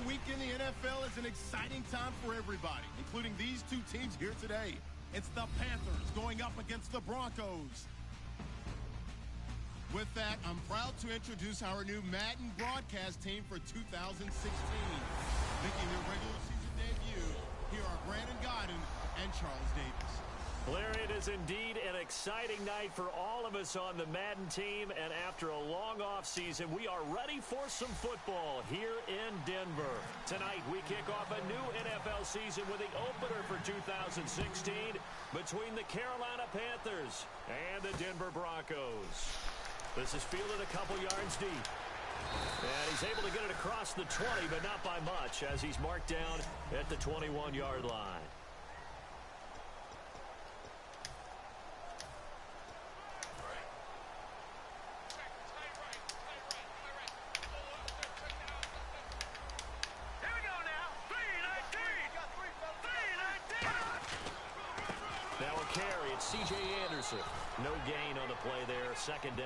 week in the NFL is an exciting time for everybody, including these two teams here today. It's the Panthers going up against the Broncos. With that, I'm proud to introduce our new Madden broadcast team for 2016. Making their regular season debut, here are Brandon Godden and Charles Davis. Larry, it is indeed an exciting night for all of us on the Madden team, and after a long offseason, we are ready for some football here in Denver. Tonight, we kick off a new NFL season with the opener for 2016 between the Carolina Panthers and the Denver Broncos. This is fielded a couple yards deep. And he's able to get it across the 20, but not by much, as he's marked down at the 21-yard line. C.J. Anderson. No gain on the play there. Second down.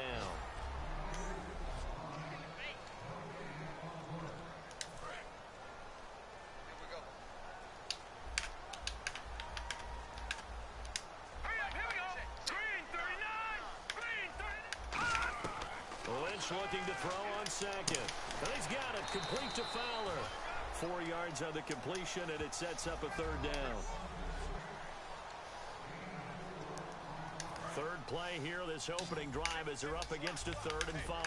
Lynch looking to throw on second. And he's got it. Complete to Fowler. 4 yards on the completion, and it sets up a third down. Third play here, this opening drive, as they're up against a 3rd and 5.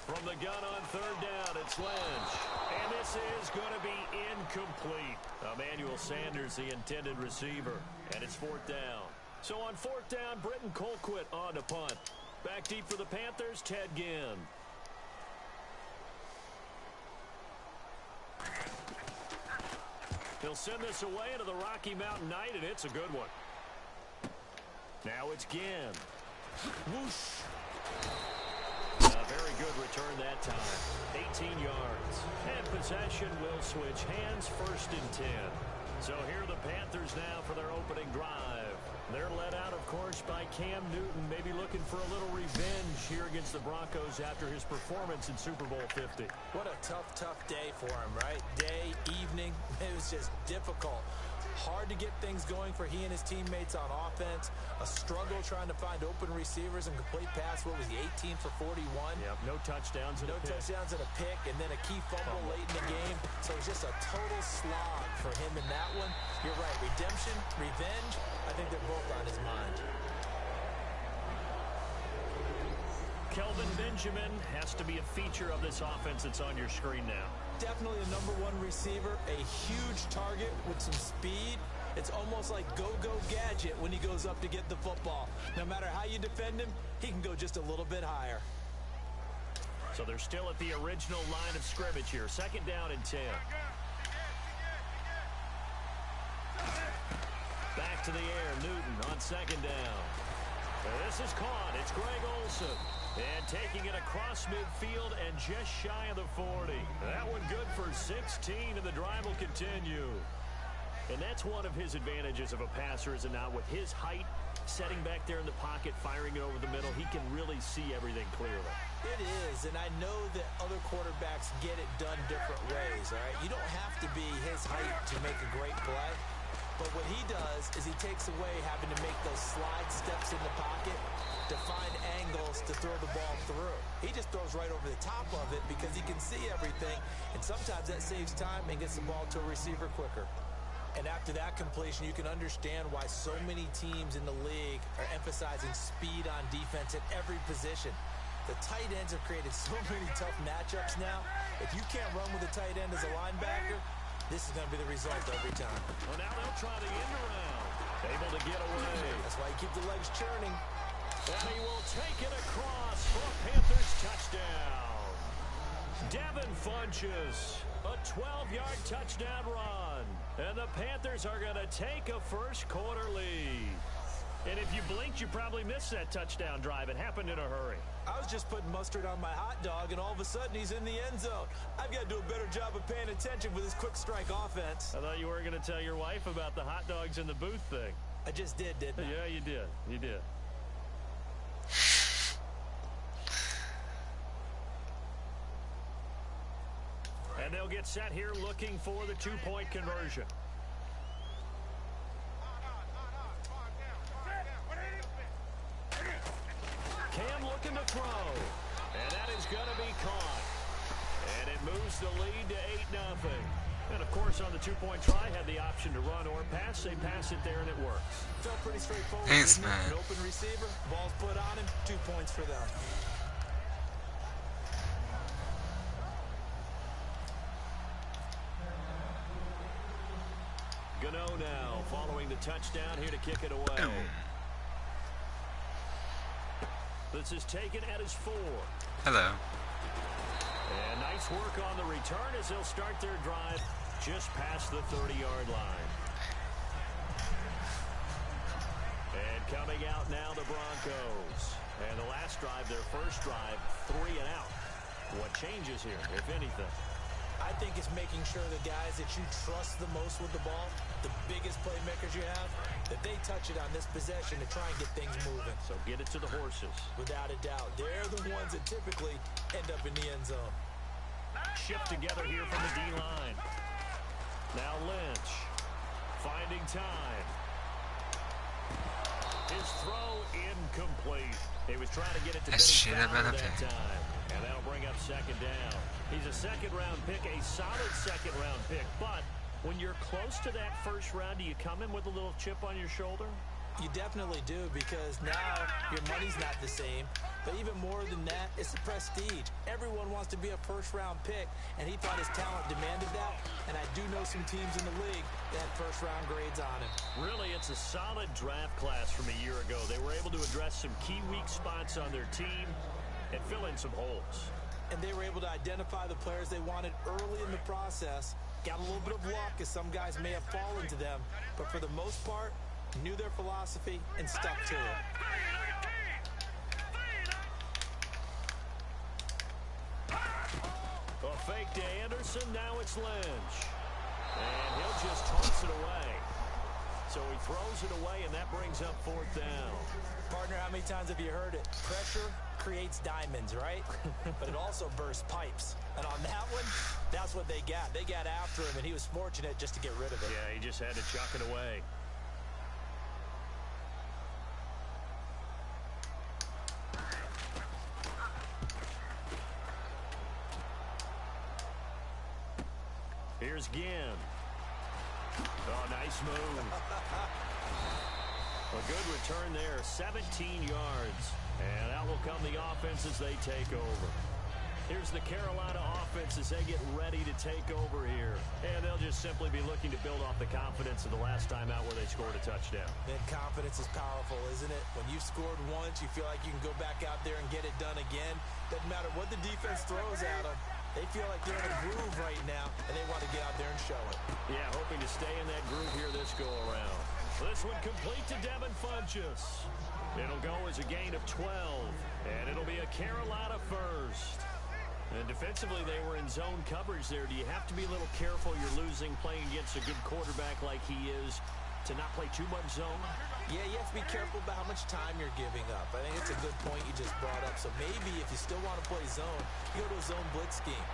From the gun on 3rd down, it's Lynch. And this is going to be incomplete. Emmanuel Sanders, the intended receiver. And it's 4th down. So on 4th down, Britton Colquitt on to punt. Back deep for the Panthers, Ted Ginn. He'll send this away into the Rocky Mountain night, and it's a good one. Now it's Ginn. Whoosh. A very good return that time. 18 yards. And possession will switch hands, 1st and 10. So here are the Panthers now for their opening drive. They're led out, of course, by Cam Newton, maybe looking for a little revenge here against the Broncos after his performance in Super Bowl 50. What a tough day for him, right? Day, evening, it was just difficult. Hard to get things going for he and his teammates on offense. A struggle trying to find open receivers and complete pass. What was he, 18 for 41? Yep, no touchdowns and a pick, and then a key fumble late in the game. So it's just a total slog for him in that one. You're right, redemption, revenge, I think they're both on his mind. Kelvin Benjamin has to be a feature of this offense that's on your screen now. Definitely a #1 receiver, a huge target with some speed. It's almost like go-go gadget when he goes up to get the football. No matter how you defend him, he can go just a little bit higher. So they're still at the original line of scrimmage here. 2nd down and 10. Back to the air, Newton on 2nd down. And this is caught. It's Greg Olsen. And taking it across midfield and just shy of the 40. That one good for 16, and the drive will continue. And that's one of his advantages of a passer, is it not? With his height, setting back there in the pocket, firing it over the middle, he can really see everything clearly. It is, and I know that other quarterbacks get it done different ways, all right? You don't have to be his height to make a great play. But what he does is he takes away having to make those slide steps in the pocket to find angles to throw the ball through. He just throws right over the top of it because he can see everything, and sometimes that saves time and gets the ball to a receiver quicker. And after that completion, you can understand why so many teams in the league are emphasizing speed on defense at every position. The tight ends have created so many tough matchups now. If you can't run with a tight end as a linebacker, this is going to be the result every time. Well, now they'll try the end around. Able to get away. That's why you keep the legs churning. And he will take it across for a Panthers touchdown. Devin Funchess, a 12-yard touchdown run. And the Panthers are going to take a first-quarter lead. And if you blinked, you probably missed that touchdown drive. It happened in a hurry. I was just putting mustard on my hot dog, and all of a sudden he's in the end zone. I've got to do a better job of paying attention with this quick strike offense. I thought you were going to tell your wife about the hot dogs in the booth thing. I just did, didn't I? Yeah, you did. You did. And they'll get set here looking for the two-point conversion. Cam looking to throw. And that is going to be caught. And it moves the lead to 8-0. And, of course, on the two-point try, had the option to run or pass. They pass it there, and it works. Felt pretty straightforward. Thanks, man. An open receiver, ball's put on him, 2 points for them. Gano now following the touchdown here to kick it away. This is taken at his 4. Hello. And nice work on the return as they'll start their drive just past the 30-yard line. And coming out now the Broncos. And the last drive, their first drive, 3 and out. What changes here, if anything? I think it's making sure the guys that you trust the most with the ball, the biggest playmakers you have, that they touch it on this possession to try and get things moving. So get it to the horses. Without a doubt. They're the ones that typically end up in the end zone. Shift together here from the D-line. Now Lynch finding time. His throw incomplete. He was trying to get it to Fowler that time. And that'll bring up second down. He's a second-round pick, a solid second-round pick. But when you're close to that first round, do you come in with a little chip on your shoulder? You definitely do, because now your money's not the same. But even more than that, it's the prestige. Everyone wants to be a first-round pick, and he thought his talent demanded that. And I do know some teams in the league that had first-round grades on him. Really, it's a solid draft class from a year ago. They were able to address some key weak spots on their team and fill in some holes. And they were able to identify the players they wanted early in the process. Got a little bit of luck, as some guys may have fallen to them. But for the most part, knew their philosophy and stuck to it. A fake to Anderson, now it's Lynch. And he'll just toss it away. So he throws it away, and that brings up 4th down. Partner, how many times have you heard it? Pressure creates diamonds, right? But it also bursts pipes. And on that one, that's what they got. They got after him, and he was fortunate just to get rid of it. Yeah, he just had to chuck it away. Here's Ginn. Oh, nice move. A good return there, 17 yards. And out will come the offense as they take over. Here's the Carolina offense as they get ready to take over here. And they'll just simply be looking to build off the confidence of the last time out where they scored a touchdown. Man, confidence is powerful, isn't it? When you've scored once, you feel like you can go back out there and get it done again. Doesn't matter what the defense throws at them. They feel like they're in a groove right now, and they want to get out there and show it. Yeah, hoping to stay in that groove here this go-around. This one complete to Devin Funchess. It'll go as a gain of 12, and it'll be a Carolina first. And defensively, they were in zone coverage there. Do you have to be a little careful? You're losing playing against a good quarterback like he is to not play too much zone? Yeah, you have to be careful about how much time you're giving up. I think it's a good point you just brought up. So maybe if you still want to play zone, you go to a zone blitz scheme.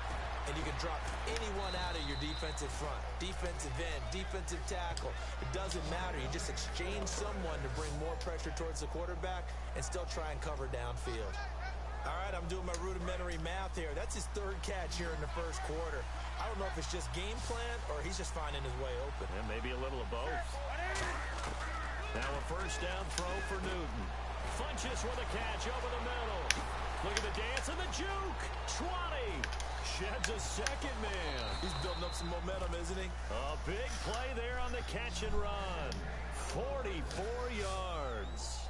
And you can drop anyone out of your defensive front, defensive end, defensive tackle. It doesn't matter. You just exchange someone to bring more pressure towards the quarterback and still try and cover downfield. All right, I'm doing my rudimentary math here. That's his 3rd catch here in the first quarter. I don't know if it's just game plan or he's just finding his way open. And maybe a little of both. Now a first down throw for Newton. Funchess with a catch over the middle. Look at the dance and the juke. 20. Sheds a second man. He's building up some momentum, isn't he? A big play there on the catch and run. 44 yards.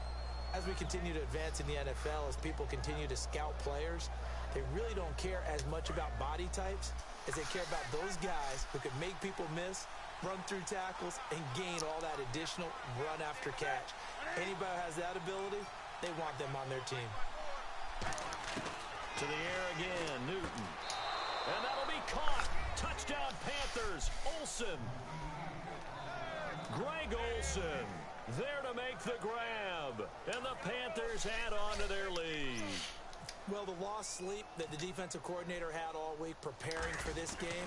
As we continue to advance in the NFL, as people continue to scout players, they really don't care as much about body types as they care about those guys who can make people miss, run through tackles, and gain all that additional run after catch. Anybody who has that ability, they want them on their team. To the air again, Newton. And that'll be caught. Touchdown, Panthers. Olsen. Greg Olsen there to make the grab. And the Panthers add on to their lead. Well, the lost sleep that the defensive coordinator had all week preparing for this game,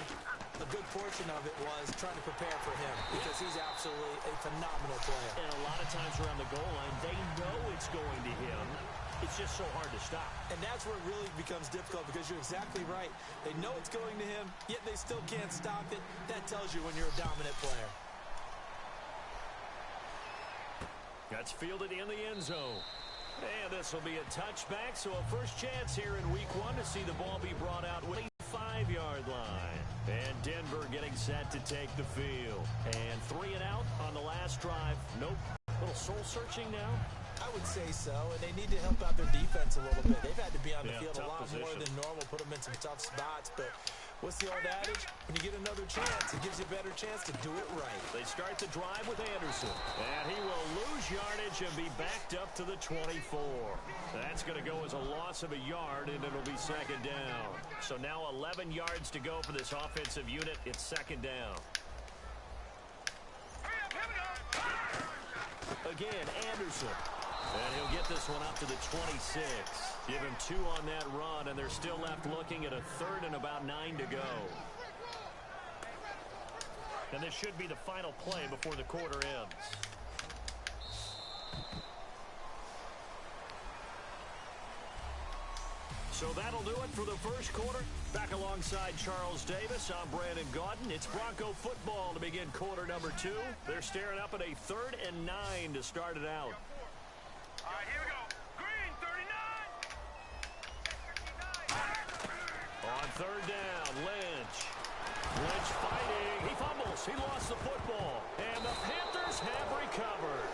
a good portion of it was trying to prepare for him because he's absolutely a phenomenal player. And a lot of times around the goal line, they know it's going to him. It's just so hard to stop. And that's where it really becomes difficult because you're exactly right. They know it's going to him, yet they still can't stop it. That tells you when you're a dominant player. That's fielded in the end zone. And this will be a touchback, so a first chance here in week one to see the ball be brought out with a 5-yard line. And Denver getting set to take the field. And 3 and out on the last drive. Nope. A little soul-searching now. I would say so, and they need to help out their defense a little bit. They've had to be on the field a lot more than normal, put them in some tough spots. But what's the old adage? When you get another chance, it gives you a better chance to do it right. They start the drive with Anderson. And he will lose yardage and be backed up to the 24. That's going to go as a loss of a yard, and it'll be second down. So now 11 yards to go for this offensive unit. It's second down. Again, Anderson. And he'll get this one up to the 26. Give him 2 on that run, and they're still left looking at a third and about 9 to go. And this should be the final play before the quarter ends. So that'll do it for the first quarter. Back alongside Charles Davis, I'm Brandon Gaudin. It's Bronco football to begin quarter number 2. They're staring up at a 3rd and 9 to start it out. All right, here we go. Green, 39. On 3rd down, Lynch. Lynch fighting. He fumbles. He lost the football. And the Panthers have recovered.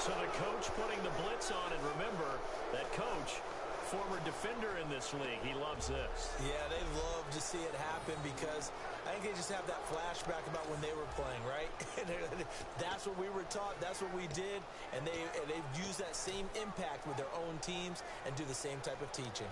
So the coach putting the blitz on, and remember, that coach, former defender in this league, he loves this. Yeah, they love to see it happen because I think they just have that flashback about when they were playing, right? That's what we were taught. That's what we did. And they've used that same impact with their own teams and do the same type of teaching.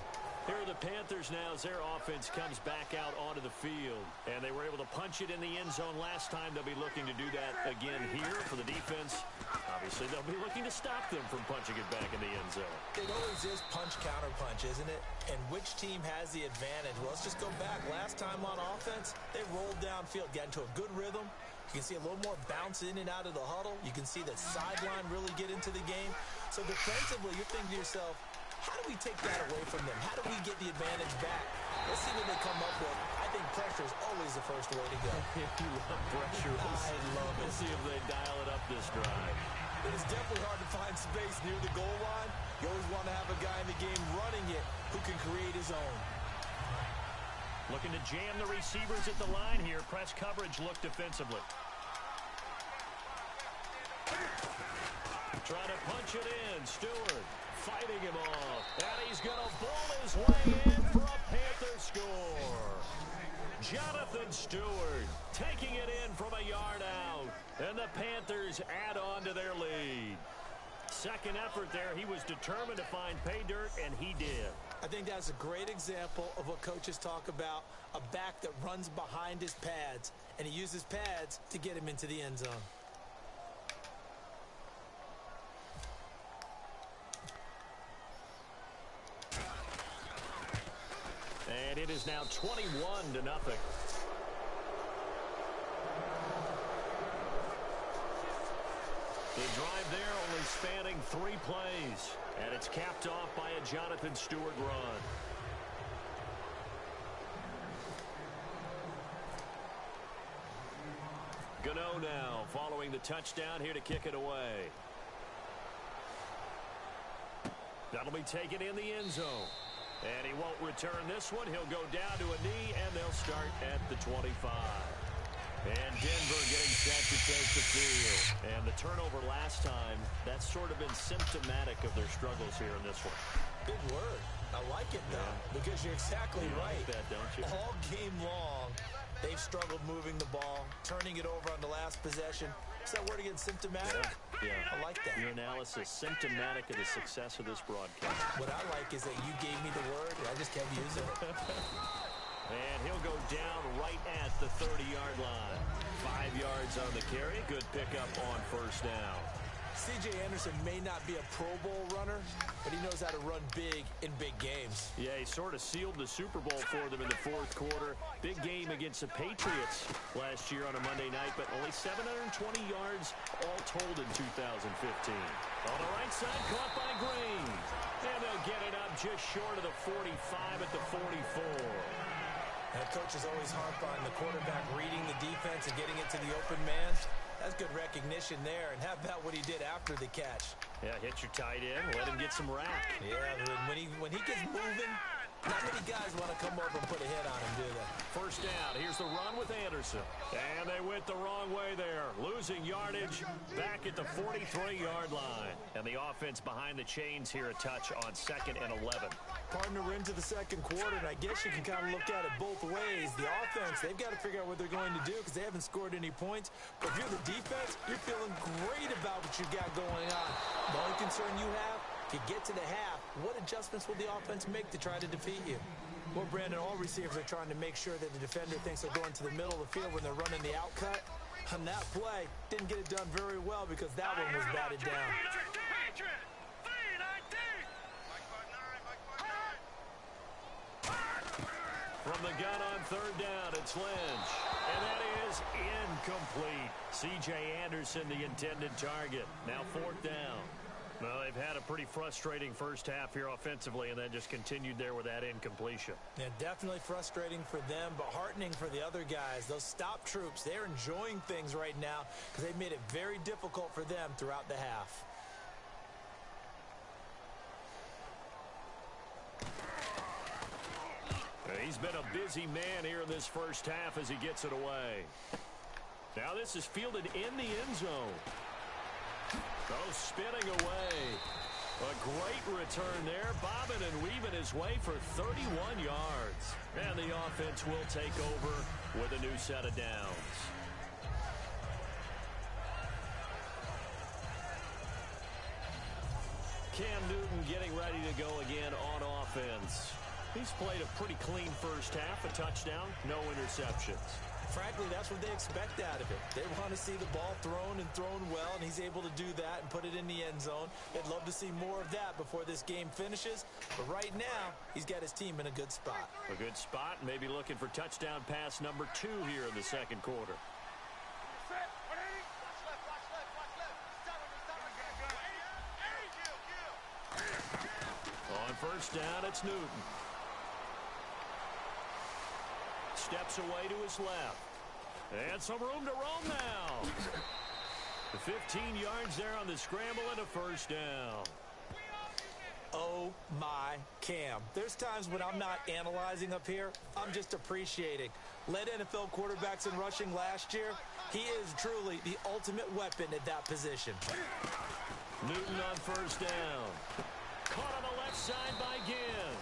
Here are the Panthers now as their offense comes back out onto the field. And they were able to punch it in the end zone last time. They'll be looking to do that again here for the defense. Obviously, they'll be looking to stop them from punching it back in the end zone. It always is punch-counter-punch, isn't it? And which team has the advantage? Well, let's just go back. Last time on offense, they rolled downfield, got into a good rhythm. You can see a little more bounce in and out of the huddle. You can see the sideline really get into the game. So defensively, you're thinking to yourself, how do we take that away from them? How do we get the advantage back? Let's see what they come up with. I think pressure is always the first way to go. You love pressure. I love it. We'll see if they dial it up this drive. It's definitely hard to find space near the goal line. You always want to have a guy in the game running it who can create his own. Looking to jam the receivers at the line here. Press coverage look defensively. Trying to punch it in. Stewart fighting him off. And he's going to ball his way in for a Panther score. Jonathan Stewart taking it in from a yard out. And the Panthers add on to their lead. Second effort there. He was determined to find pay dirt, and he did. I think that's a great example of what coaches talk about, a back that runs behind his pads, and he uses pads to get him into the end zone. And it is now 21-0. The drive there only spanning 3 plays. And it's capped off by a Jonathan Stewart run. Gano now following the touchdown here to kick it away. That'll be taken in the end zone. And he won't return this one. He'll go down to a knee, and they'll start at the 25. And Denver getting set to take the field. And the turnover last time, that's sort of been symptomatic of their struggles here in this one. Big word. I like it, though, because you're exactly right. Like that, don't you? All game long, they've struggled moving the ball, turning it over on the last possession. Is that word again, symptomatic? Yeah. I like that. Your analysis, symptomatic of the success of this broadcast. What I like is that you gave me the word, and I just kept using it. And he'll go down right at the 30-yard line. 5 yards on the carry. Good pickup on first down. C.J. Anderson may not be a Pro Bowl runner, but he knows how to run big in big games. Yeah, he sort of sealed the Super Bowl for them in the fourth quarter. Big game against the Patriots last year on a Monday night, but only 720 yards all told in 2015. On the right side, caught by Green. And they'll get it up just short of the 45 at the 44. That coach is always harp on the quarterback reading the defense and getting it to the open man. That's good recognition there. And how about what he did after the catch? Yeah, hit your tight end, let him get some rack. Yeah, when he gets moving, not many guys want to come over and put a hit on him, do they? First down, here's the run with Anderson. And they went the wrong way there. Losing yardage back at the 43-yard line. And the offense behind the chains here, a touch on 2nd and 11. Partner into the second quarter, and I guess you can kind of look at it both ways. The offense, they've got to figure out what they're going to do because they haven't scored any points. But if you're the defense, you're feeling great about what you got going on. The only concern you have, if you get to the half, what adjustments will the offense make to try to defeat you? Well, Brandon, all receivers are trying to make sure that the defender thinks they're going to the middle of the field when they're running the out cut. On that play, didn't get it done very well because that one was batted down. From the gun on third down, it's Lynch. And that is incomplete. C.J. Anderson, the intended target. Now 4th down. Well, they've had a pretty frustrating first half here offensively, and then just continued there with that incompletion. Yeah, definitely frustrating for them, but heartening for the other guys. Those stop troops, they're enjoying things right now because they've made it very difficult for them throughout the half. He's been a busy man here in this first half as he gets it away. Now this is fielded in the end zone. Oh, spinning away. A great return there. Bobbing and weaving his way for 31 yards. And the offense will take over with a new set of downs. Cam Newton getting ready to go again on offense. He's played a pretty clean first half, a touchdown, no interceptions. Frankly, that's what they expect out of it. They want to see the ball thrown and thrown well, and he's able to do that and put it in the end zone. They'd love to see more of that before this game finishes. But right now, he's got his team in a good spot. A good spot, maybe looking for touchdown pass number 2 here in the second quarter. On first down, it's Newton. Steps away to his left. And some room to roam now. The 15 yards there on the scramble and a first down. Oh, my Cam. There's times when I'm not analyzing up here. I'm just appreciating. Led NFL quarterbacks in rushing last year. He is truly the ultimate weapon at that position. Newton on first down. Caught on the left side by Ginn.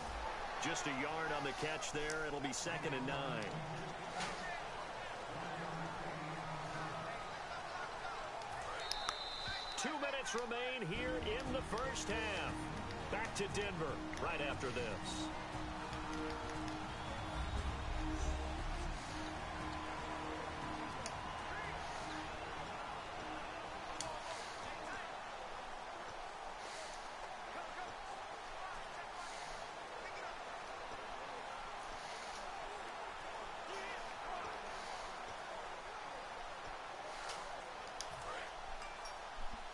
Just a yard on the catch there. It'll be 2nd and 9. Two minutes remain here in the first half. Back to Denver right after this.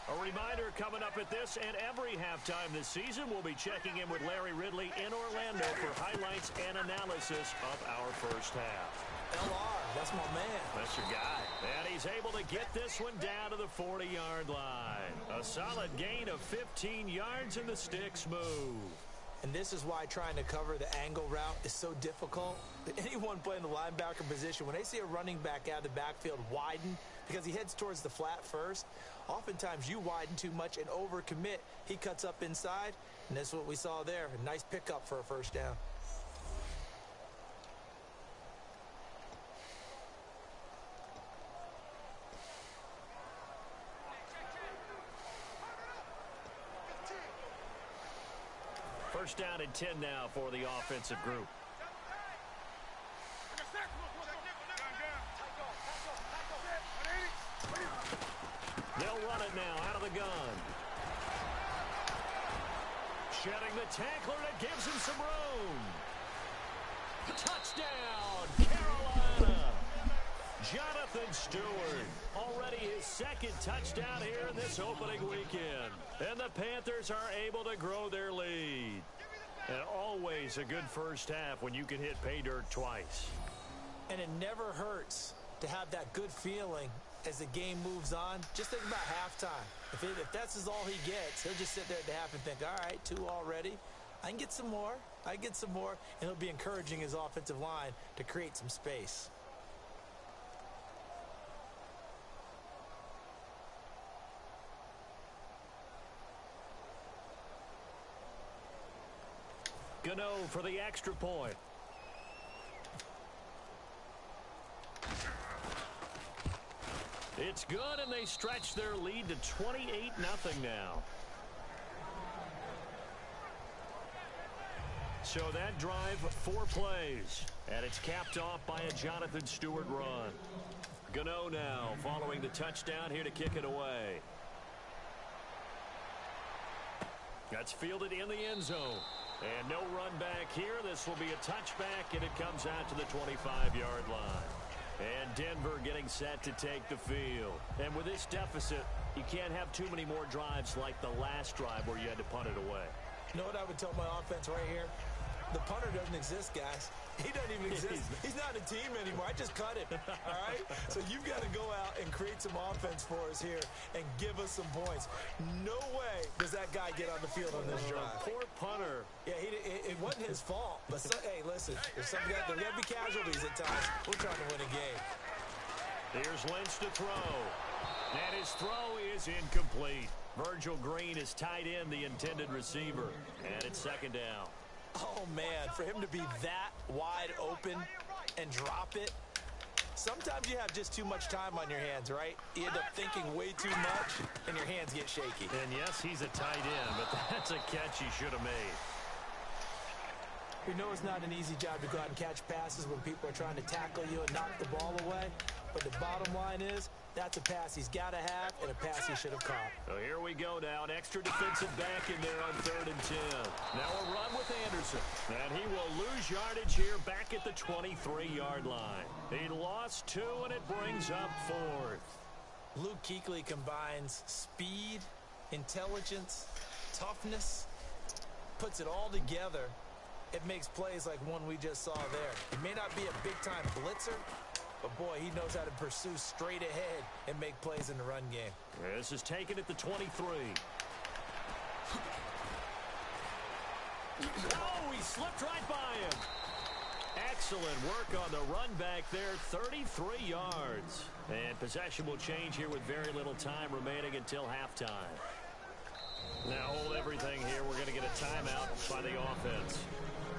A reminder coming up at this and every halftime this season, we'll be checking in with Larry Ridley in Orlando for highlights and analysis of our first half. LR, that's my man. That's your guy. And he's able to get this one down to the 40-yard line. A solid gain of 15 yards and the sticks move. And this is why trying to cover the angle route is so difficult. Anyone playing the linebacker position, when they see a running back out of the backfield widen because he heads towards the flat first, oftentimes you widen too much and overcommit. He cuts up inside, and that's what we saw there. A nice pickup for a first down. First down and 10 now for the offensive group. They'll run it now out of the gun. Shedding the tackler, and it gives him some room. Touchdown, Carolina. Jonathan Stewart, already his second touchdown here in this opening weekend. And the Panthers are able to grow their lead. And always a good first half when you can hit pay dirt twice. And it never hurts to have that good feeling as the game moves on. Just think about halftime. If that's all he gets, he'll just sit there at the half and think, all right, 2 already. I can get some more. I can get some more. And he'll be encouraging his offensive line to create some space. Gano for the extra point. It's good, and they stretch their lead to 28-0 now. So that drive, 4 plays, and it's capped off by a Jonathan Stewart run. Gano now following the touchdown here to kick it away. That's fielded in the end zone. And no run back here. This will be a touchback, and it comes out to the 25-yard line. And Denver getting set to take the field. And with this deficit, you can't have too many more drives like the last drive where you had to punt it away. You know what I would tell my offense right here? The punter doesn't exist, guys. He doesn't even exist. He's not a team anymore. I just cut him, all right? So you've got to go out and create some offense for us here and give us some points. No way does that guy get on the field on this drive. Poor punter. Yeah, it wasn't his fault. But, hey, listen, there's got to be casualties at times. We're trying to win a game. Here's Lynch to throw. And his throw is incomplete. Virgil Green is tied in the intended receiver. And it's second down. Oh, man, for him to be that wide open and drop it, sometimes you have just too much time on your hands, right? You end up thinking way too much, and your hands get shaky. And, yes, he's a tight end, but that's a catch he should have made. We know it's not an easy job to go out and catch passes when people are trying to tackle you and knock the ball away, but the bottom line is that's a pass he's got to have and a pass he should have caught. So here we go now. An extra defensive back in there on 3rd and 10. Now a run with Anderson. And he will lose yardage here back at the 23-yard line. He lost 2, and it brings up 4th. Luke Kuechly combines speed, intelligence, toughness, puts it all together. It makes plays like one we just saw there. He may not be a big-time blitzer, but, boy, he knows how to pursue straight ahead and make plays in the run game. This is taken at the 23. Oh, he slipped right by him. Excellent work on the run back there, 33 yards. And possession will change here with very little time remaining until halftime. Now hold everything here. We're going to get a timeout by the offense.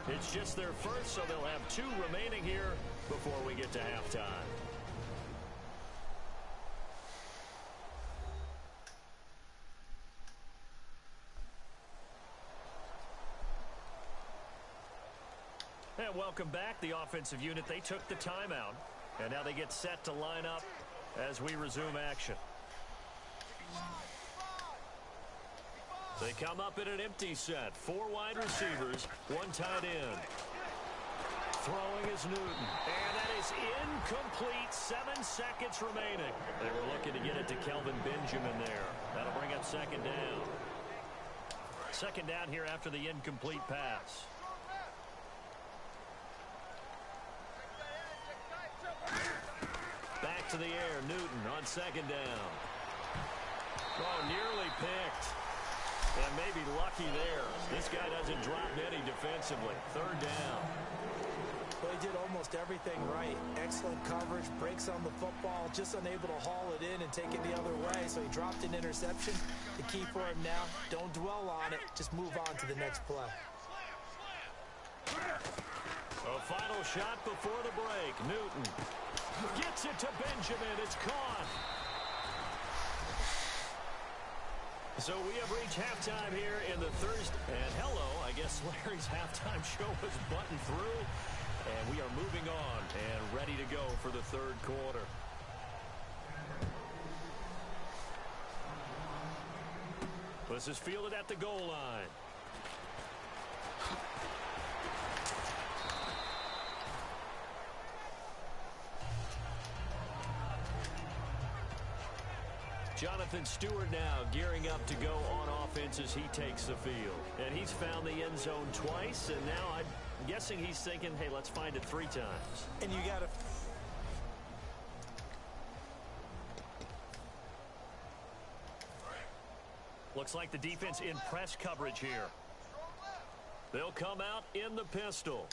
It's just their first, so they'll have 2 remaining here before we get to halftime. And welcome back. The offensive unit, they took the timeout. And now they get set to line up as we resume action. They come up in an empty set. 4 wide receivers, 1 tight end. Throwing is Newton. And that is incomplete. 7 seconds remaining. They were looking to get it to Kelvin Benjamin there. That'll bring up second down. Second down here after the incomplete pass. Back to the air. Newton on second down. Oh, nearly picked. And maybe lucky there. This guy doesn't drop any defensively. Third down. Well, he did almost everything right. Excellent coverage, breaks on the football, just unable to haul it in and take it the other way. So he dropped an interception. The key for him now, don't dwell on it. Just move on to the next play. A final shot before the break. Newton gets it to Benjamin. It's caught. So we have reached halftime here in the Thursday. And hello, I guess Larry's halftime show was buttoned through. And we are moving on and ready to go for the third quarter. This is fielded at the goal line. Jonathan Stewart now gearing up to go on offense as he takes the field. And he's found the end zone twice, and now I'm guessing he's thinking, hey, let's find it 3 times. And you got to... Looks like the defense in press coverage here. They'll come out in the pistol.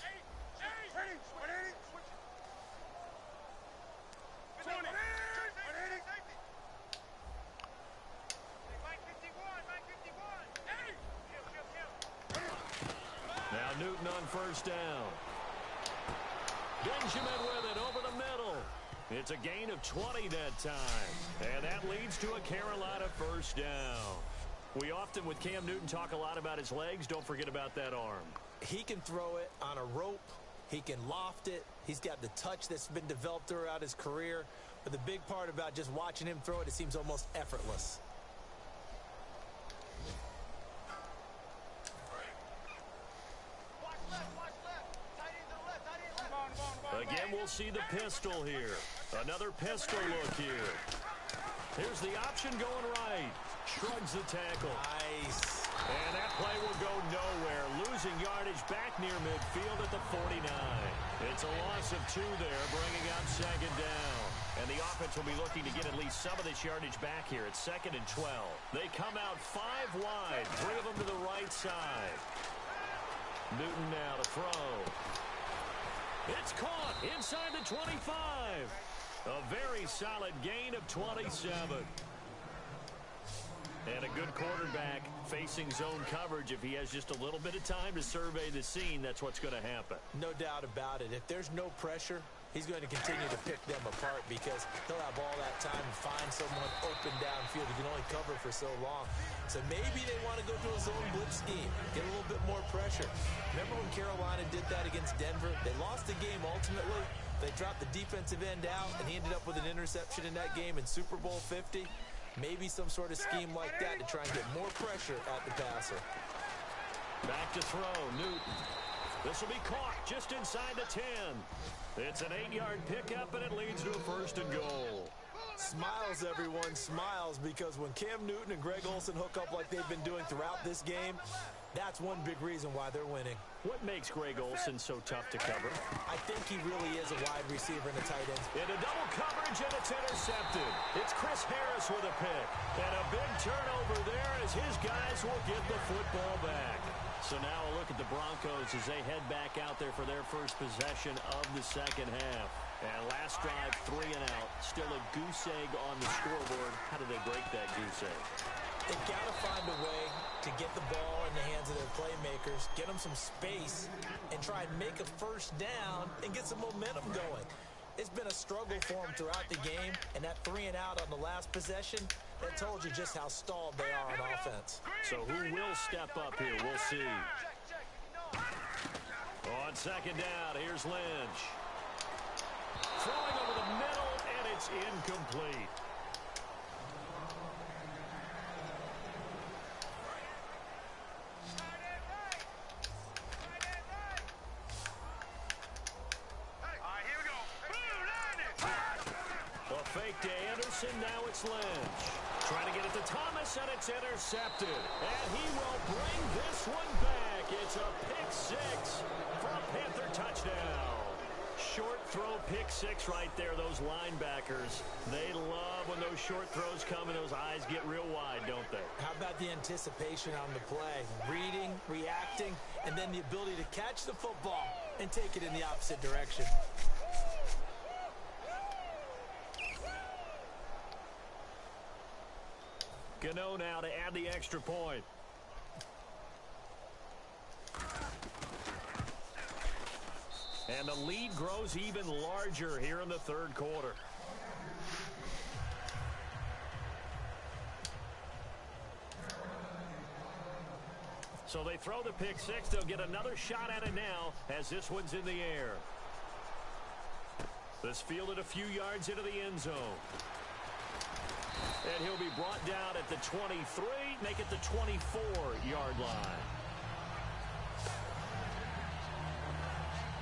Now Newton on first down. Benjamin with it over the middle. It's a gain of 20 that time. And that leads to a Carolina first down. We often, with Cam Newton, talk a lot about his legs. Don't forget about that arm. He can throw it on a rope. He can loft it. He's got the touch that's been developed throughout his career. But the big part about just watching him throw it, it seems almost effortless. Again, we'll see the pistol here. Another pistol look here. Here's the option going right. Shrugs the tackle. Nice. And that play will go nowhere. Losing yardage back near midfield at the 49. It's a loss of 2 there, bringing out second down. And the offense will be looking to get at least some of this yardage back here. It's 2nd and 12. They come out 5 wide. 3 of them to the right side. Newton now to throw. It's caught inside the 25. A very solid gain of 27. And a good quarterback facing zone coverage. If he has just a little bit of time to survey the scene, that's what's going to happen. No doubt about it. If there's no pressure, he's going to continue to pick them apart because he'll have all that time to find someone open downfield. He can only cover for so long. So maybe they want to go to a zone blitz scheme, get a little bit more pressure. Remember when Carolina did that against Denver? They lost the game ultimately. They dropped the defensive end out, and he ended up with an interception in that game in Super Bowl 50. Maybe some sort of scheme like that to try and get more pressure at the passer. Back to throw, Newton. This will be caught just inside the 10. It's an 8-yard pickup, and it leads to a 1st and goal. Smiles, everyone, smiles, because when Cam Newton and Greg Olsen hook up like they've been doing throughout this game, that's one big reason why they're winning. What makes Greg Olsen so tough to cover? I think he really is a wide receiver and a tight end. Into double coverage, and it's intercepted. It's Chris Harris with a pick. And a big turnover there as his guys will get the football back. So now a look at the Broncos as they head back out there for their first possession of the second half. And last drive, 3 and out. Still a goose egg on the scoreboard. How do they break that goose egg? They've got to find a way to get the ball in the hands of their playmakers, get them some space, and try and make a first down and get some momentum going. It's been a struggle for them throughout the game, and that 3 and out on the last possession, that told you just how stalled they are on offense. So who will step up here? We'll see. On second down, here's Lynch. Throwing over the middle, and it's incomplete. Fake to Anderson, now it's Lynch. Trying to get it to Thomas, and it's intercepted. And he will bring this one back. It's a pick 6 for a Panther touchdown. Short throw, pick 6 right there. Those linebackers, they love when those short throws come and those eyes get real wide, don't they? How about the anticipation on the play? Reading, reacting, and then the ability to catch the football and take it in the opposite direction. Gano now to add the extra point. And the lead grows even larger here in the third quarter. So they throw the pick 6. They'll get another shot at it now as this one's in the air. This fielded a few yards into the end zone. And he'll be brought down at the 23, complete, make it the 24-yard line.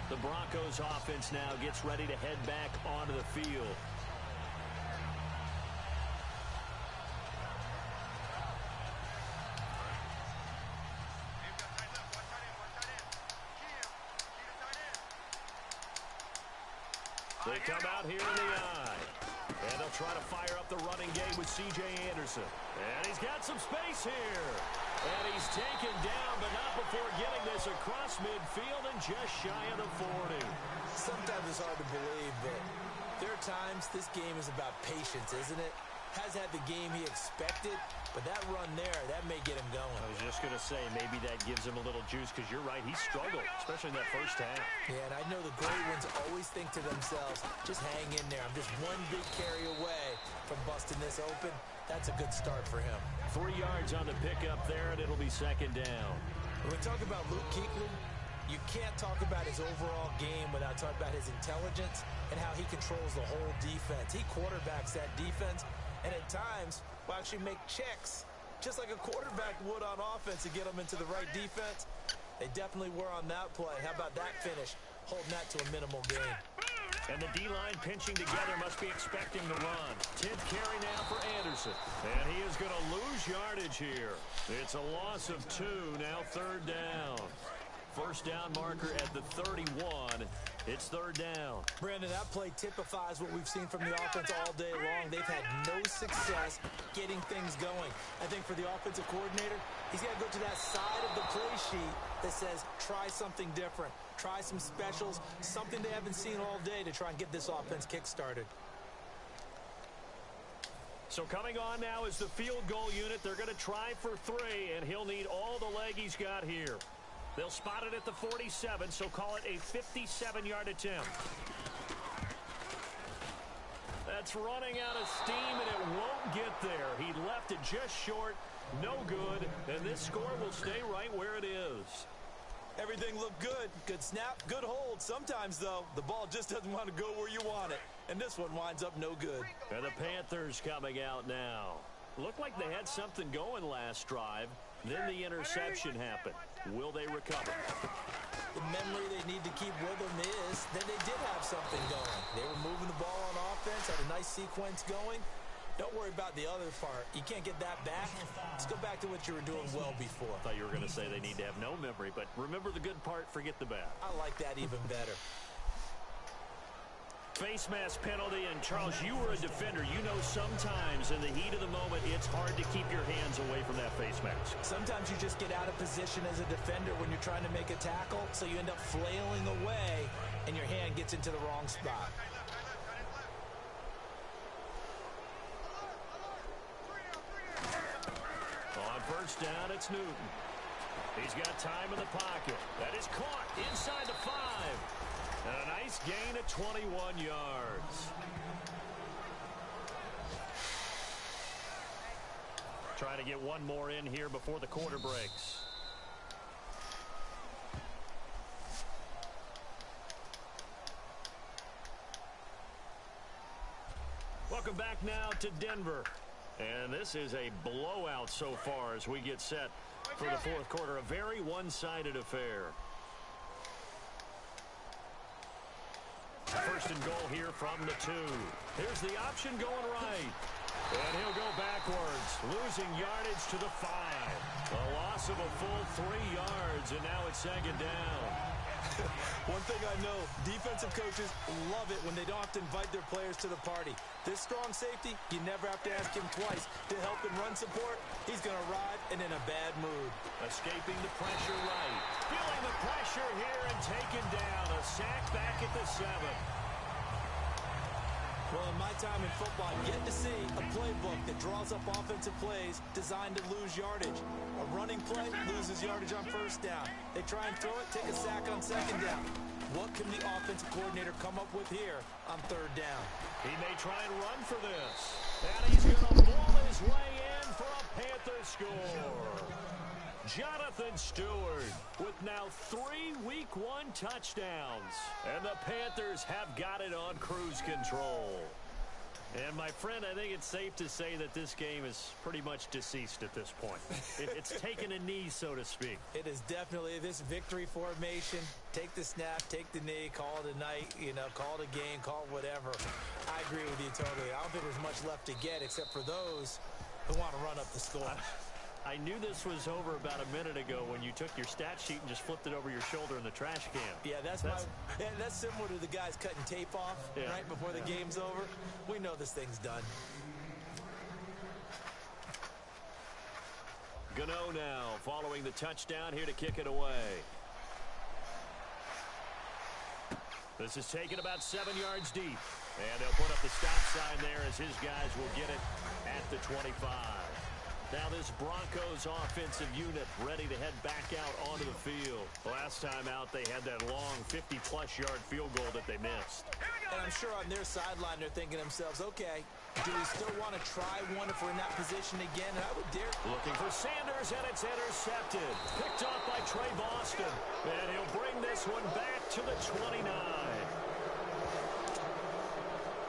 The Broncos offense now gets ready to head back onto the field. They come out here in the eye. And they'll try to fire up the running game with C.J. Anderson. And he's got some space here. And he's taken down, but not before getting this across midfield and just shy of the 40. Sometimes it's hard to believe, but there are times this game is about patience, isn't it? Has had the game he expected, but that run there, that may get him going. I was just going to say, maybe that gives him a little juice, because you're right, he struggled, especially in that first half. Yeah, and I know the great ones always think to themselves, just hang in there. I'm just one big carry away from busting this open. That's a good start for him. 3 yards on the pickup there, and it'll be second down. When we talk about Luke Kuechly, you can't talk about his overall game without talking about his intelligence and how he controls the whole defense. He quarterbacks that defense, and at times will actually make checks, just like a quarterback would on offense, to get them into the right defense. They definitely were on that play. How about that finish, holding that to a minimal gain? And the D-line pinching together, must be expecting the run. 10th carry now for Anderson. And he is going to lose yardage here. It's a loss of 2, now third down. First down marker at the 31. It's third down. Brandon, that play typifies what we've seen from the offense all day long. They've had no success getting things going. I think for the offensive coordinator, he's got to go to that side of the play sheet that says, try something different. Try some specials, something they haven't seen all day to try and get this offense kick-started. So coming on now is the field goal unit. They're going to try for 3, and he'll need all the leg he's got here. They'll spot it at the 47, so call it a 57-yard attempt. That's running out of steam, and it won't get there. He left it just short, no good, and this score will stay right where it is. Everything looked good. Good snap, good hold. Sometimes, though, the ball just doesn't want to go where you want it, and this one winds up no good. And the Panthers coming out now. Looked like they had something going last drive. Then the interception happened. Will they recover? The memory they need to keep with them is that they did have something going. They were moving the ball on offense, had a nice sequence going. Don't worry about the other part. You can't get that back. Let's go back to what you were doing well before. I thought you were going to say they need to have no memory, but remember the good part, forget the bad. I like that even better. Face mask penalty, and Charles, you were a defender. You know sometimes in the heat of the moment, it's hard to keep your hands away from that face mask. Sometimes you just get out of position as a defender when you're trying to make a tackle, so you end up flailing away, and your hand gets into the wrong spot. On first down, it's Newton. He's got time in the pocket. That is caught inside the 5. And a nice gain of 21 yards. Trying to get one more in here before the quarter breaks. Welcome back now to Denver. And this is a blowout so far as we get set for the fourth quarter. A very one-sided affair. First and goal here from the 2. Here's the option going right. And he'll go backwards, losing yardage to the 5. A loss of a full 3 yards, and now it's second down. One thing I know, defensive coaches love it when they don't have to invite their players to the party. This strong safety, you never have to ask him twice to help in run support. He's going to arrive and in a bad mood. Escaping the pressure right. Feeling the pressure here and taken down. A sack back at the 7. Well, in my time in football, I'm yet to see a playbook that draws up offensive plays designed to lose yardage. A running play loses yardage on first down. They try and throw it, take a sack on second down. What can the offensive coordinator come up with here on third down? He may try and run for this. And he's going to ball his way in for a Panther score. Jonathan Stewart with now 3 Week 1 touchdowns. And the Panthers have got it on cruise control. And, my friend, I think it's safe to say that this game is pretty much deceased at this point. It's taken a knee, so to speak. It is definitely this victory formation. Take the snap, take the knee, call it a night, call it a game, call it whatever. I agree with you totally. I don't think there's much left to get except for those who want to run up the score. I knew this was over about a minute ago when you took your stat sheet and just flipped it over your shoulder in the trash can. Yeah, that's similar to the guys cutting tape off right before the game's over. We know this thing's done. Gano now following the touchdown here to kick it away. This is taken about 7 yards deep. And they'll put up the stop sign there as his guys will get it at the 25. Now this Broncos offensive unit ready to head back out onto the field. Last time out, they had that long 50-plus yard field goal that they missed. And I'm sure on their sideline, they're thinking to themselves, okay, do we still want to try one if we're in that position again? And I would dare. Looking for Sanders, and it's intercepted. Picked off by Trey Boston. And he'll bring this one back to the 29.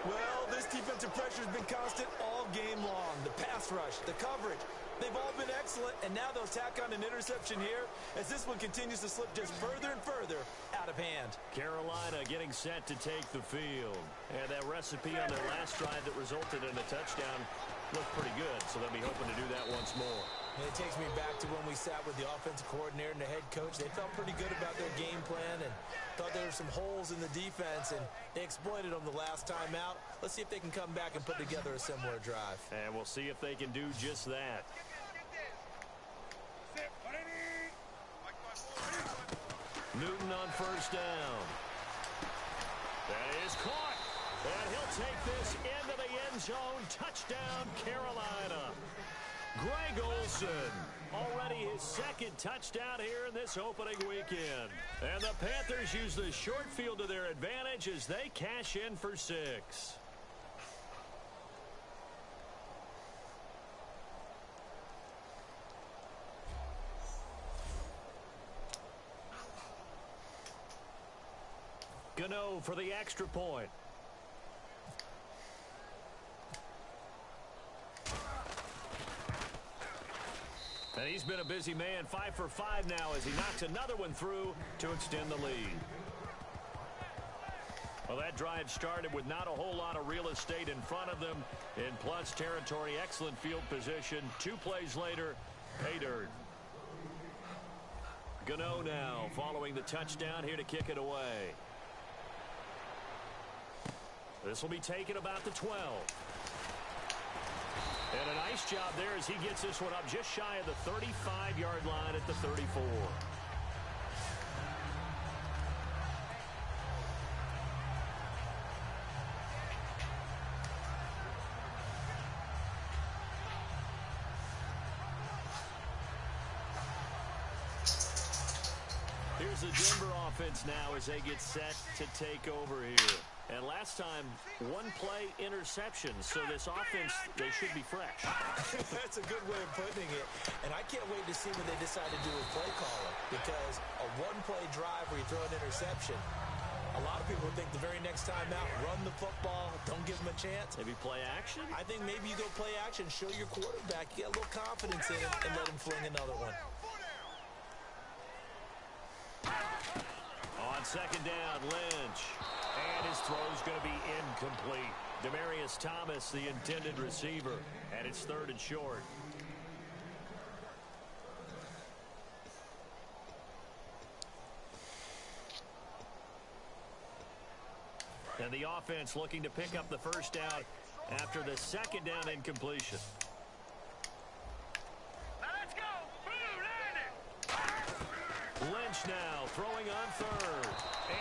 Well, this defensive pressure has been constant all game long. The pass rush, the coverage, they've all been excellent. And now they'll tack on an interception here as this one continues to slip just further and further out of hand. Carolina getting set to take the field. And that recipe on their last drive that resulted in a touchdown looked pretty good. So they'll be hoping to do that once more. And it takes me back to when we sat with the offensive coordinator and the head coach. They felt pretty good about their game plan and thought there were some holes in the defense, and they exploited them the last time out. Let's see if they can come back and put together a similar drive. And we'll see if they can do just that. Newton on first down. That is caught. And he'll take this into the end zone. Touchdown, Carolina. Greg Olsen, already his second touchdown here in this opening weekend. And the Panthers use the short field to their advantage as they cash in for 6. Gano for the extra point. And he's been a busy man, 5 for 5 now as he knocks another one through to extend the lead. Well, that drive started with not a whole lot of real estate in front of them. In plus territory, excellent field position. 2 plays later, pay dirt. Gano now following the touchdown here to kick it away. This will be taken about the 12. And a nice job there as he gets this one up just shy of the 35-yard line at the 34. Here's the Denver offense now as they get set to take over here. And last time, 1-play interception. So this offense, they should be fresh. That's a good way of putting it. And I can't wait to see what they decide to do with play calling. Because a 1-play drive where you throw an interception, a lot of people think the very next time out, run the football, don't give them a chance. Maybe play action? I think maybe you go play action, show your quarterback, get a little confidence in him, and let him fling another one. On second down, Lynch. And his throw's going to be incomplete. Demaryius Thomas, the intended receiver. And it's 3rd and short. And the offense looking to pick up the first down after the second down incompletion. Let's go. Lynch now throwing on 3rd.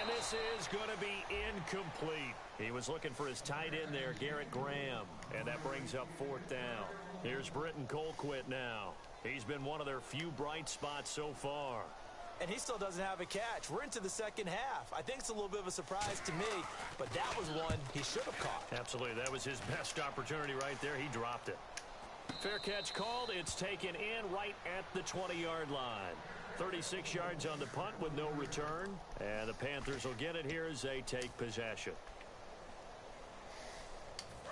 And this is going to be incomplete. He was looking for his tight end there, Garrett Graham. And that brings up 4th down. Here's Britton Colquitt now. He's been one of their few bright spots so far. And he still doesn't have a catch. We're into the second half. I think it's a little bit of a surprise to me, but that was one he should have caught. Absolutely. That was his best opportunity right there. He dropped it. Fair catch called. It's taken in right at the 20-yard line. 36 yards on the punt with no return. And the Panthers will get it here as they take possession.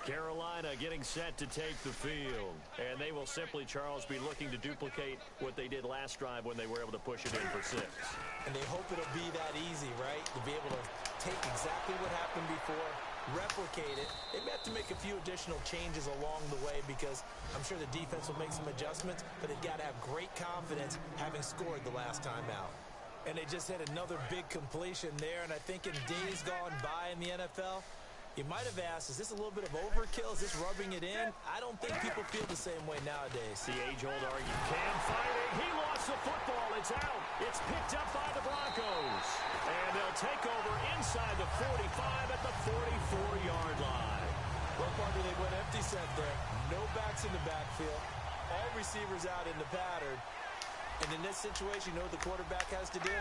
Carolina getting set to take the field. And they will simply, Charles, be looking to duplicate what they did last drive when they were able to push it in for 6. And they hope it'll be that easy, right? To be able to take exactly what happened before, replicate it. They may have to make a few additional changes along the way because I'm sure the defense will make some adjustments, but they've got to have great confidence having scored the last time out. And they just had another big completion there, and I think in days gone by in the NFL, you might have asked, is this a little bit of overkill? Is this rubbing it in? I don't think people feel the same way nowadays. The age-old argument. Cam fighting. He lost the football. It's out. It's picked up by the Broncos. And they'll take over inside the 45 at the 44-yard line. Well, partner, they went empty set there. No backs in the backfield. All receivers out in the pattern. And in this situation, you know what the quarterback has to do?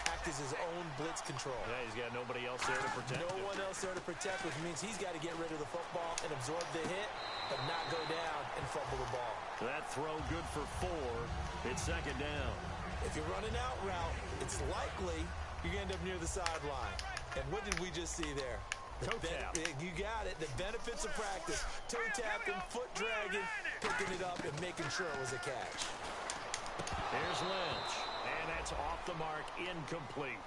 Act as his own blitz control. Yeah, he's got nobody else there to protect him. No one else there to protect, which means he's got to get rid of the football and absorb the hit, but not go down and fumble the ball. That throw good for 4. It's second down. If you're running out route, it's likely you're going to end up near the sideline. And what did we just see there? Toe tap. You got it. The benefits of practice. Toe tapping, foot dragging, picking it up, and making sure it was a catch. Here's Lynch. And that's off the mark, incomplete.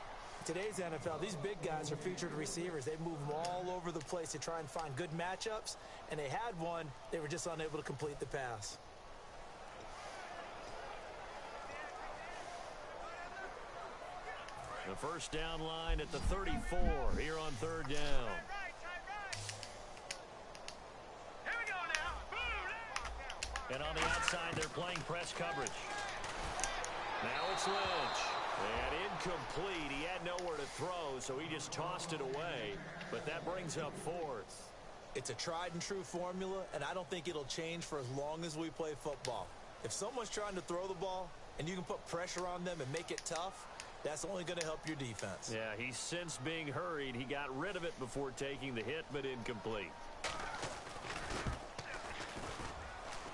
Today's NFL, these big guys are featured receivers. They move them all over the place to try and find good matchups, and they had one. They were just unable to complete the pass. The first down line at the 34 here on third down. Here we go now. And on the outside, they're playing press coverage. Now it's Lynch. And incomplete. He had nowhere to throw, so he just tossed it away. But that brings up 4th. It's a tried-and-true formula, and I don't think it'll change for as long as we play football. If someone's trying to throw the ball, and you can put pressure on them and make it tough, that's only going to help your defense. Yeah, he's since being hurried. He got rid of it before taking the hit, but incomplete.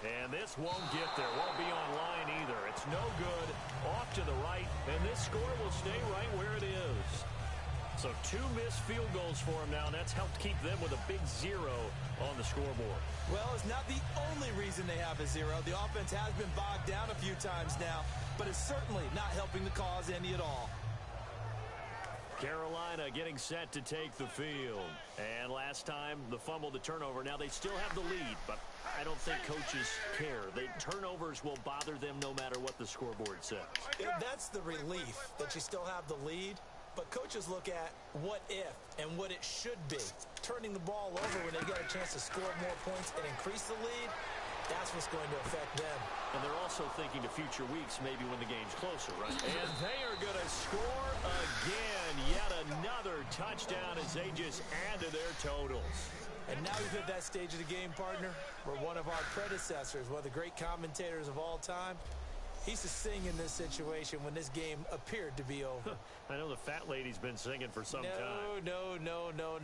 And this won't get there. Won't be on line either. It's no good. Off to the right. And this score will stay right where it is. So 2 missed field goals for him now. And that's helped keep them with a big 0 on the scoreboard. Well, it's not the only reason they have a 0. The offense has been bogged down a few times now. But it's certainly not helping the cause any at all. Carolina getting set to take the field. And last time, the fumble, the turnover. Now they still have the lead, but I don't think coaches care. The turnovers will bother them no matter what the scoreboard says. That's the relief that you still have the lead. But coaches look at what if and what it should be. Turning the ball over when they get a chance to score more points and increase the lead, that's what's going to affect them. And they're also thinking to future weeks, maybe when the game's closer, right? And they are going to score again. Yet another touchdown as they just add to their totals. And now we've hit that stage of the game, partner, where one of our predecessors, one of the great commentators of all time, he used to sing in this situation when this game appeared to be over. I know the fat lady's been singing for some time. No,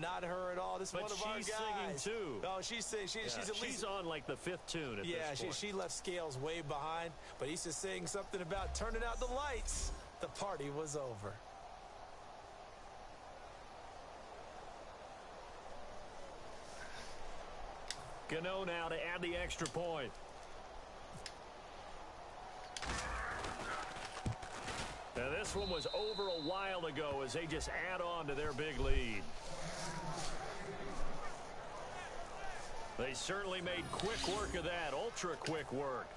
not her at all. This is one of our guys. But she's singing too. Oh, she's singing. She's at least. She's on like the 5th tune at this point. She left Scales way behind, but he used to sing something about turning out the lights. The party was over. Gano now to add the extra point. Now this one was over a while ago as they just add on to their big lead. They certainly made quick work of that, ultra quick work.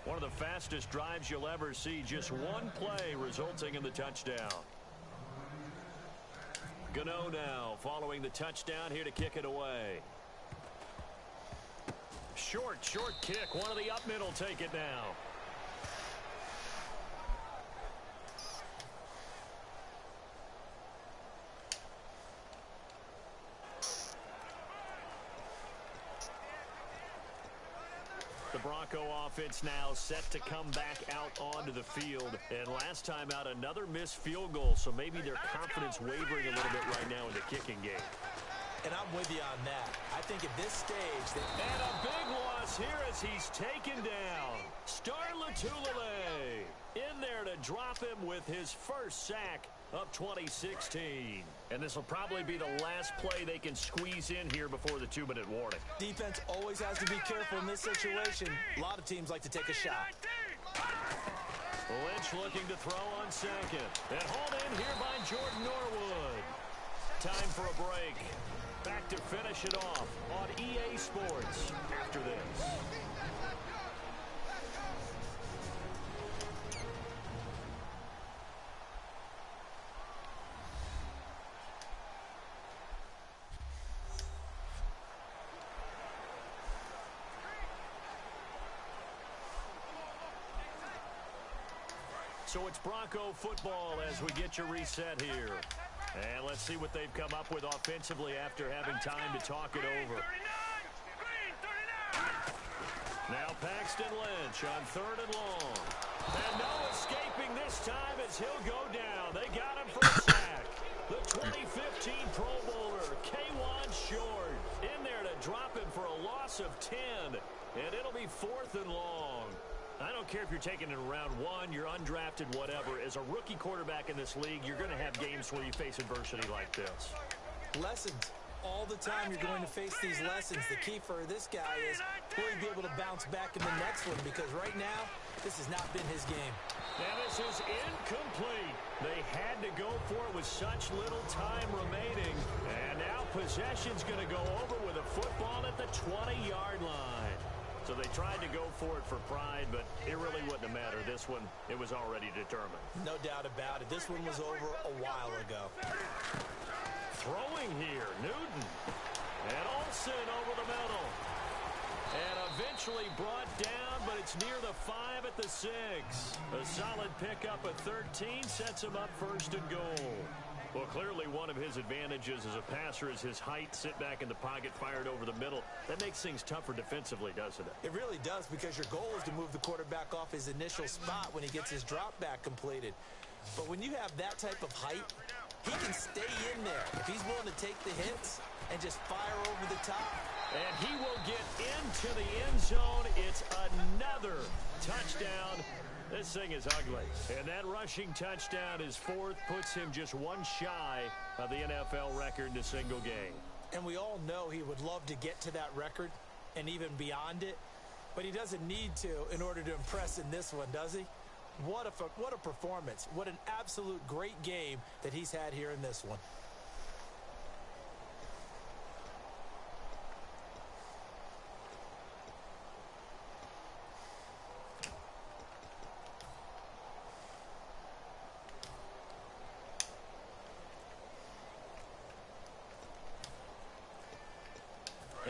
One of the fastest drives you'll ever see, just one play resulting in the touchdown. Gano now following the touchdown here to kick it away. Short kick. One of the up middle take it now. The Bronco offense now set to come back out onto the field. And last time out, another missed field goal. So maybe their confidence wavering a little bit right now in the kicking game. And I'm with you on that. I think at this stage... And a big loss here as he's taken down. Star Latulele in there to drop him with his first sack of 2016. And this will probably be the last play they can squeeze in here before the 2-minute warning. Defense always has to be careful in this situation. A lot of teams like to take a shot. Lynch looking to throw on second. And hauled in here by Jordan Norwood. Time for a break. Back to finish it off on EA Sports after this. So it's Bronco football as we get you reset here. And let's see what they've come up with offensively after having time to talk it over. Now Paxton Lynch on 3rd and long. And no escaping this time as he'll go down. They got him for a sack. The 2015 Pro Bowler, K'Wan Short, in there to drop him for a loss of 10. And it'll be 4th and long. I don't care if you're taking it in round 1, you're undrafted, whatever. As a rookie quarterback in this league, you're going to have games where you face adversity like this. Lessons. All the time you're going to face these lessons. The key for this guy is will he be able to bounce back in the next one? Because right now, this has not been his game. And this is incomplete. They had to go for it with such little time remaining. And now possession's going to go over with a football at the 20-yard line. So they tried to go for it for pride, but it really wouldn't have mattered. This one, it was already determined. No doubt about it. This one was over a while ago. Throwing here, Newton. And Olsen over the middle. And eventually brought down, but it's near the 5 at the 6. A solid pickup at 13 sets him up 1st and goal. Well, clearly one of his advantages as a passer is his height. Sit back in the pocket, fired over the middle. That makes things tougher defensively, doesn't it? It really does, because your goal is to move the quarterback off his initial spot when he gets his drop back completed. But when you have that type of height, he can stay in there. If he's willing to take the hits and just fire over the top. And he will get into the end zone. It's another touchdown. This thing is ugly. And that rushing touchdown is 4th, puts him just one shy of the NFL record in a single game. And we all know he would love to get to that record and even beyond it, but he doesn't need to in order to impress in this one, does he? What a performance. What an absolute great game that he's had here in this one.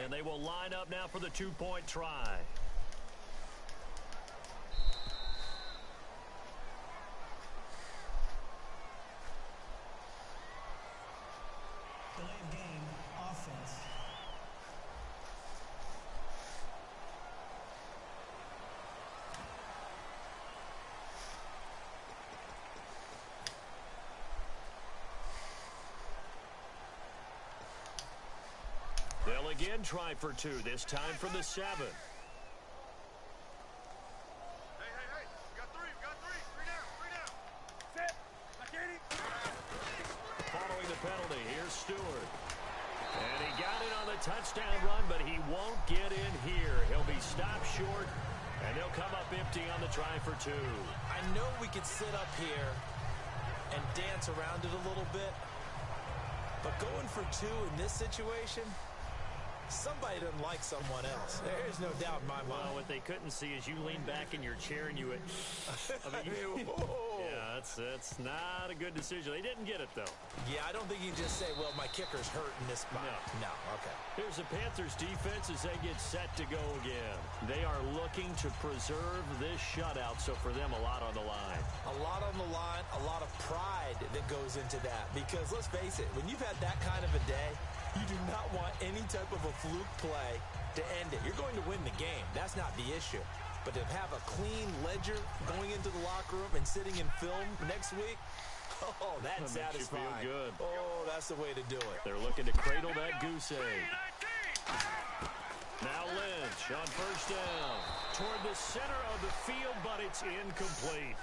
And they will line up now for the 2-point try. Delay of game, offense. They'll again try for 2, this time from the 7. Hey, we got 3, we got 3. 3 down. Set. Following the penalty, here's Stewart. And he got it on the touchdown run, but he won't get in here. He'll be stopped short, and they'll come up empty on the try for 2. I know we could sit up here and dance around it a little bit, but going for 2 in this situation, somebody doesn't like someone else. There's no doubt in my mind. Well, what they couldn't see is you lean back in your chair and you would... yeah, that's not a good decision. They didn't get it, though. Yeah, I don't think you can just say, well, my kicker's hurt in this spot. No, okay. Here's the Panthers defense as they get set to go again. They are looking to preserve this shutout, so for them, a lot on the line. A lot on the line, a lot of pride that goes into that. Because let's face it, when you've had that kind of a day, you do not want any type of a fluke play to end it. You're going to win the game. That's not the issue. But to have a clean ledger going into the locker room and sitting in film next week, oh, that's satisfying. Makes you feel good. Oh, that's the way to do it. They're looking to cradle that goose egg. Now Lynch on 1st down. Toward the center of the field, but it's incomplete.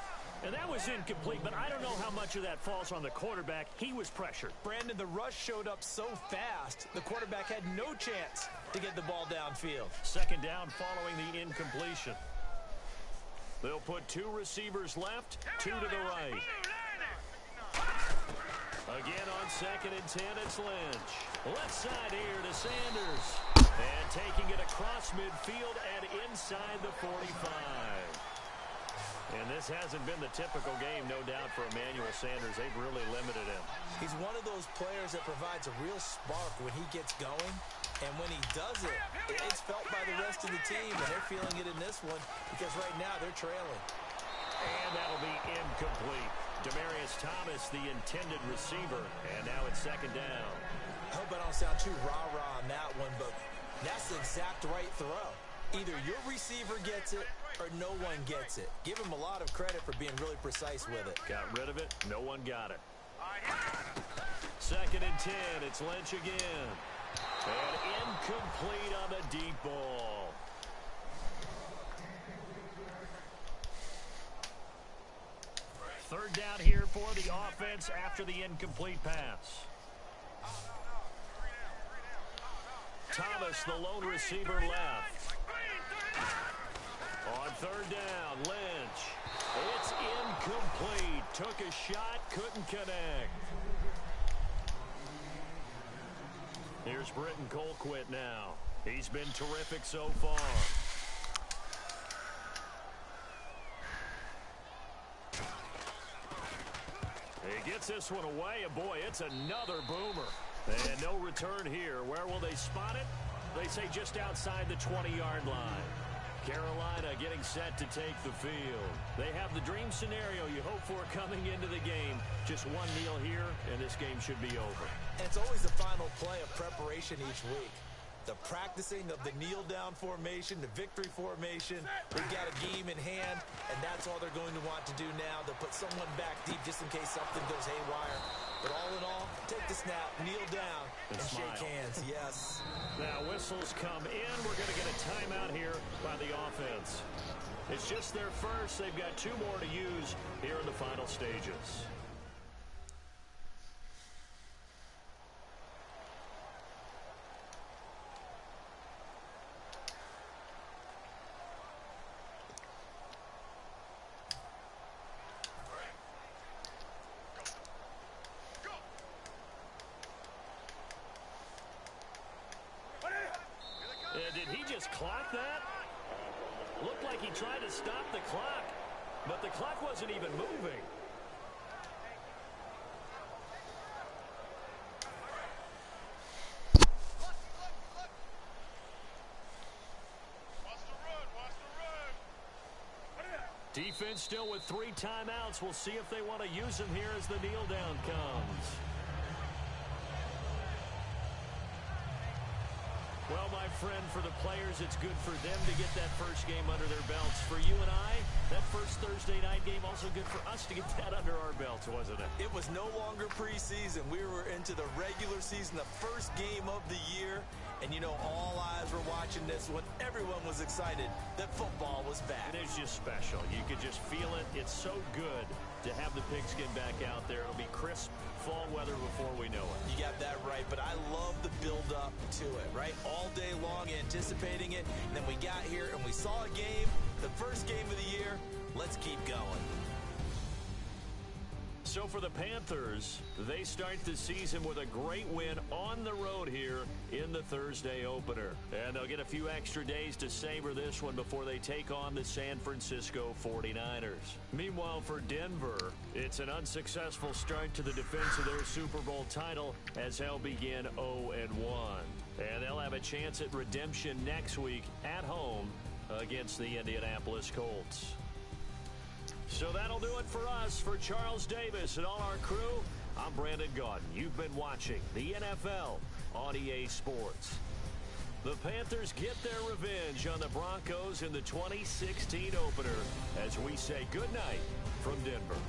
And that was incomplete, but I don't know how much of that falls on the quarterback. He was pressured. Brandon, the rush showed up so fast, the quarterback had no chance to get the ball downfield. Second down following the incompletion. They'll put 2 receivers left, 2 to the right. Again on 2nd and 10, it's Lynch. Left side here to Sanders. And taking it across midfield and inside the 45. And this hasn't been the typical game, no doubt, for Emmanuel Sanders. They've really limited him. He's one of those players that provides a real spark when he gets going. And when he does it, it's felt by the rest of the team, and they're feeling it in this one because right now they're trailing. And that'll be incomplete. Demaryius Thomas, the intended receiver, and now it's 2nd down. I hope I don't sound too rah-rah on that one, but that's the exact right throw. Either your receiver gets it or no one gets it. Give him a lot of credit for being really precise with it. Got rid of it. No one got it. 2nd and 10. It's Lynch again. And incomplete on the deep ball. Third down here for the offense after the incomplete pass. Thomas, the lone receiver, left. On 3rd down, Lynch. It's incomplete. Took a shot, couldn't connect. Here's Britton Colquitt now. He's been terrific so far. He gets this one away, and boy, it's another boomer. And no return here. Where will they spot it? They say just outside the 20-yard line. Carolina getting set to take the field. They have the dream scenario you hope for coming into the game. Just one kneel here, and this game should be over. And it's always the final play of preparation each week. The practicing of the kneel-down formation, the victory formation. They've got a game in hand, and that's all they're going to want to do now. They'll put someone back deep just in case something goes haywire. But all in all, take the snap, kneel down, and shake hands. Yes. Now whistles come in. We're going to get a timeout here by the offense. It's just their first. They've got 2 more to use here in the final stages. Did he just clock that? Looked like he tried to stop the clock, but the clock wasn't even moving. Defense still with 3 timeouts. We'll see if they want to use them here as the kneel down comes. Well, my friend, for the players, it's good for them to get that first game under their belts. For you and I, that first Thursday night game, also good for us to get that under our belts, wasn't it? It was no longer preseason. We were into the regular season, the first game of the year. And, you know, all eyes were watching this one. Everyone was excited that football was back. It is just special. You could just feel it. It's so good to have the pigskin back out there. It'll be crisp fall weather before we know it. You got that right, but I love the build-up to it, right? All day long anticipating it, and then we got here and we saw a game, the first game of the year. Let's keep going. So for the Panthers, they start the season with a great win on the road here in the Thursday opener. And they'll get a few extra days to savor this one before they take on the San Francisco 49ers. Meanwhile, for Denver, it's an unsuccessful start to the defense of their Super Bowl title as they'll begin 0-1. And they'll have a chance at redemption next week at home against the Indianapolis Colts. So that'll do it for us. For Charles Davis and all our crew, I'm Brandon Gaudin. You've been watching the NFL on EA Sports. The Panthers get their revenge on the Broncos in the 2016 opener as we say goodnight from Denver.